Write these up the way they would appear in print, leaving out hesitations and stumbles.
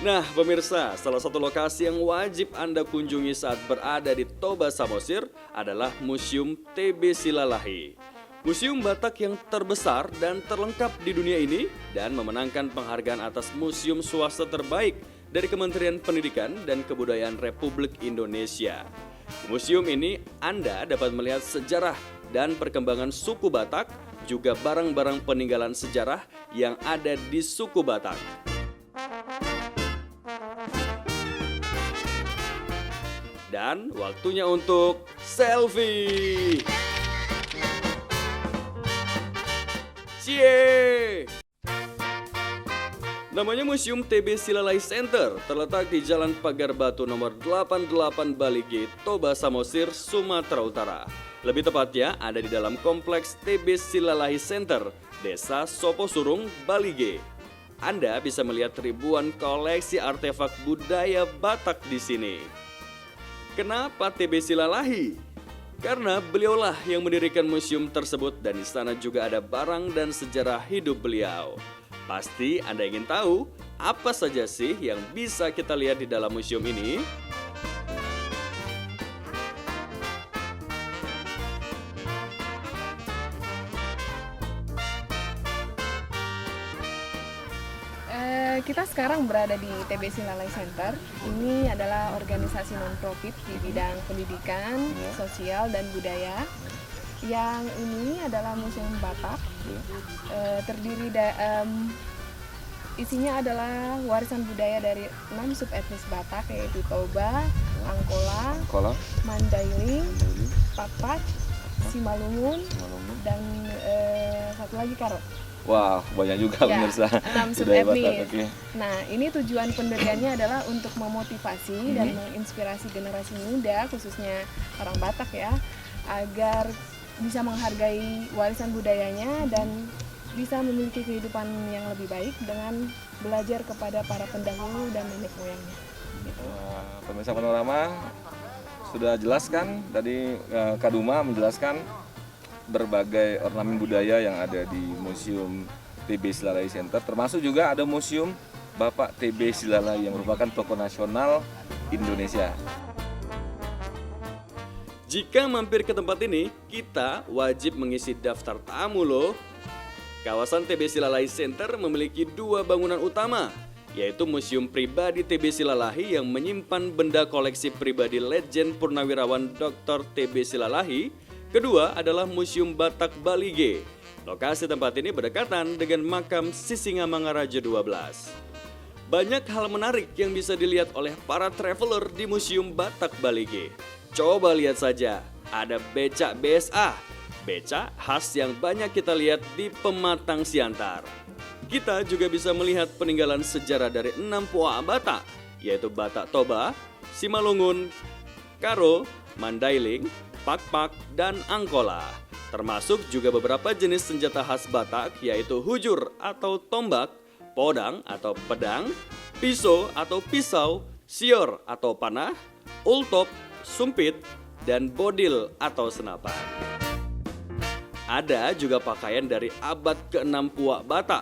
Nah, pemirsa, salah satu lokasi yang wajib Anda kunjungi saat berada di Toba Samosir adalah Museum TB Silalahi. Museum Batak yang terbesar dan terlengkap di dunia ini dan memenangkan penghargaan atas museum swasta terbaik dari Kementerian Pendidikan dan Kebudayaan Republik Indonesia. Di museum ini Anda dapat melihat sejarah dan perkembangan suku Batak, juga barang-barang peninggalan sejarah yang ada di suku Batak. Dan waktunya untuk selfie. Cie! Namanya Museum TB Silalahi Center, terletak di Jalan Pagar Batu nomor 88 Balige, Toba Samosir, Sumatera Utara. Lebih tepatnya ada di dalam kompleks TB Silalahi Center, Desa Soposurung, Balige. Anda bisa melihat ribuan koleksi artefak budaya Batak di sini. Kenapa TB Silalahi? Karena beliaulah yang mendirikan museum tersebut dan di sana juga ada barang dan sejarah hidup beliau. Pasti Anda ingin tahu apa saja sih yang bisa kita lihat di dalam museum ini? Kita sekarang berada di TB Silalahi Center. Ini adalah organisasi non-profit di bidang pendidikan, sosial, dan budaya. Yang ini adalah Museum Batak. Terdiri isinya adalah warisan budaya dari 6 subetnis Batak, yaitu Toba, Angkola, Mandailing, Pakpak, Simalungun, dan satu lagi Karo. Wah, banyak juga pemirsa. 6 subetnis. Okay. Nah, ini tujuan pendiriannya adalah untuk memotivasi dan menginspirasi generasi muda, khususnya orang Batak ya, agar bisa menghargai warisan budayanya dan bisa memiliki kehidupan yang lebih baik dengan belajar kepada para pendahulu dan nenek moyangnya. Gitu. Pemirsa Panorama sudah jelaskan tadi, Kaduma menjelaskan berbagai ornamen budaya yang ada di Museum TB Silalahi Center, termasuk juga ada Museum Bapak TB Silalahi yang merupakan tokoh nasional Indonesia. Jika mampir ke tempat ini, kita wajib mengisi daftar tamu loh. Kawasan TB Silalahi Center memiliki 2 bangunan utama, yaitu Museum Pribadi TB Silalahi yang menyimpan benda koleksi pribadi Legend Purnawirawan Dr. TB Silalahi. Kedua adalah Museum Batak Balige. Lokasi tempat ini berdekatan dengan makam Sisingamangaraja 12. Banyak hal menarik yang bisa dilihat oleh para traveler di Museum Batak Balige. Coba lihat saja, ada becak BSA. Becak khas yang banyak kita lihat di Pematang Siantar. Kita juga bisa melihat peninggalan sejarah dari 6 puak Batak, yaitu Batak Toba, Simalungun, Karo, Mandailing, Pakpak, dan Angkola. Termasuk juga beberapa jenis senjata khas Batak, yaitu hujur atau tombak, podang atau pedang, pisau atau pisau, sior atau panah, ultop, sumpit, dan bodil atau senapan. Ada juga pakaian dari abad ke-6 puak Batak,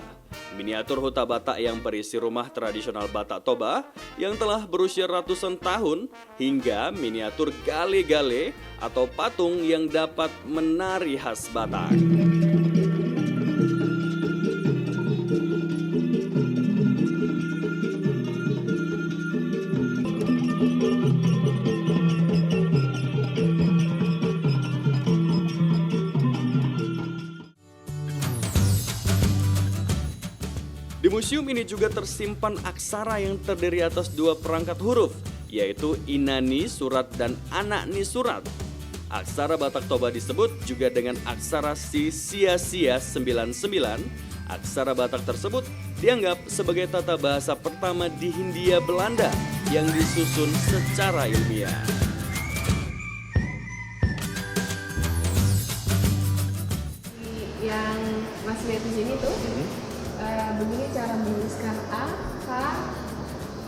miniatur huta Batak yang berisi rumah tradisional Batak Toba yang telah berusia ratusan tahun, hingga miniatur gale-gale atau patung yang dapat menari khas Batak. Di museum ini juga tersimpan aksara yang terdiri atas 2 perangkat huruf, yaitu Inani Surat dan Anakni Surat. Aksara Batak Toba disebut juga dengan aksara Sia-Sia 99. Aksara Batak tersebut dianggap sebagai tata bahasa pertama di Hindia Belanda yang disusun secara ilmiah. Yang Mas lihat di sini tuh, begini cara menuliskan A, K,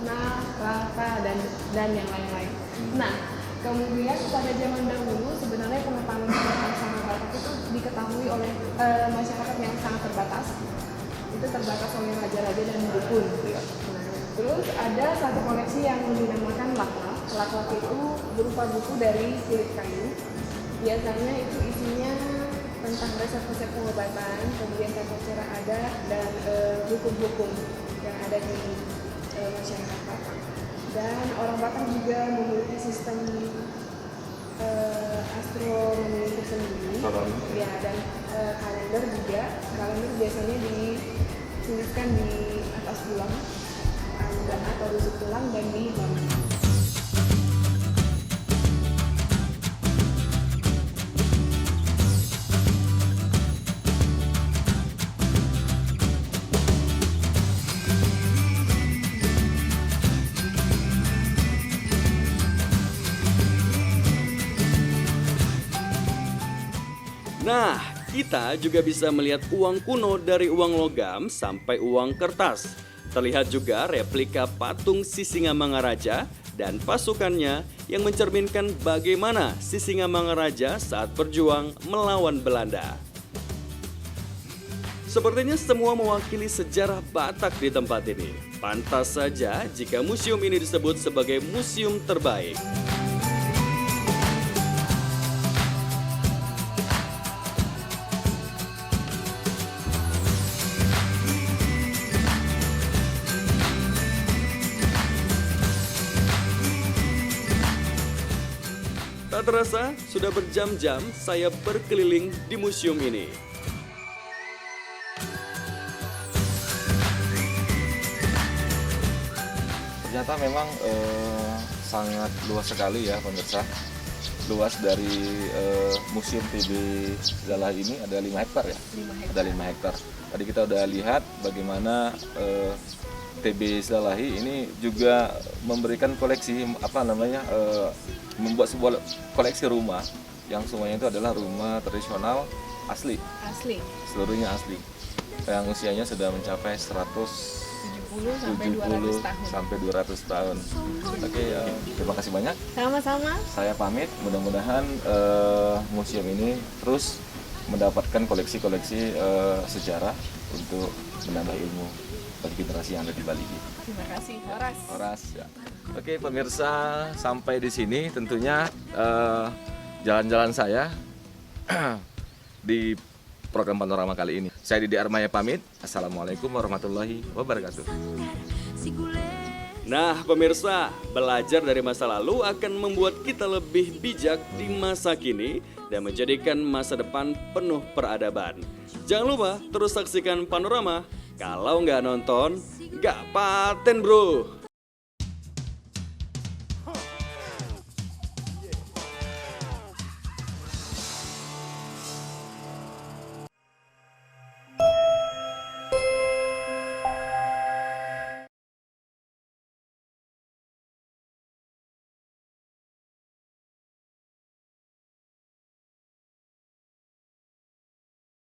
Na, Ra, Ka, dan yang lain-lain. Nah, kemudian pada zaman dahulu sebenarnya pengetahuan tentang aksara Batak itu diketahui oleh masyarakat yang sangat terbatas. Itu terbatas oleh raja-raja dan dukun. Nah, Terus ada satu koleksi yang dinamakan laklak. Laklak itu berupa buku dari kulit kayu. Biasanya itu isinya tentang resep-resep pengobatan, kemudian tata cara adat, dan hukum-hukum yang ada di masyarakat Batak. Dan orang Batak juga memiliki sistem astronomi tersendiri. Ya, dan kalender juga. Kalender biasanya dituliskan di atas tulang atau rusuk tulang dan di bambu. Nah, kita juga bisa melihat uang kuno dari uang logam sampai uang kertas. Terlihat juga replika patung Sisingamangaraja dan pasukannya yang mencerminkan bagaimana Sisingamangaraja saat berjuang melawan Belanda. Sepertinya semua mewakili sejarah Batak di tempat ini. Pantas saja jika museum ini disebut sebagai museum terbaik. Tak terasa, sudah berjam-jam saya berkeliling di museum ini. Ternyata memang sangat luas sekali ya pemirsa. Luas dari Museum TB Zalahi ini ada 5 hektar ya? 5 hektar. Ada 5 hektar. Tadi kita udah lihat bagaimana TB Zalahi ini juga memberikan koleksi membuat sebuah koleksi rumah yang semuanya itu adalah rumah tradisional asli, seluruhnya asli, yang usianya sudah mencapai 70 sampai 200 tahun. sampai 200 tahun. Oke, terima kasih banyak. Sama-sama. Saya pamit, mudah-mudahan museum ini terus mendapatkan koleksi-koleksi sejarah untuk menambah ilmu bagi generasi yang ada di Bali. Terima kasih, Horas. Horas ya. Oke pemirsa, sampai di sini tentunya jalan-jalan saya di program Panorama kali ini. Saya Didi Armaya pamit. Assalamualaikum warahmatullahi wabarakatuh. Nah pemirsa, belajar dari masa lalu akan membuat kita lebih bijak di masa kini dan menjadikan masa depan penuh peradaban. Jangan lupa terus saksikan Panorama. Kalau nggak nonton, nggak paten bro.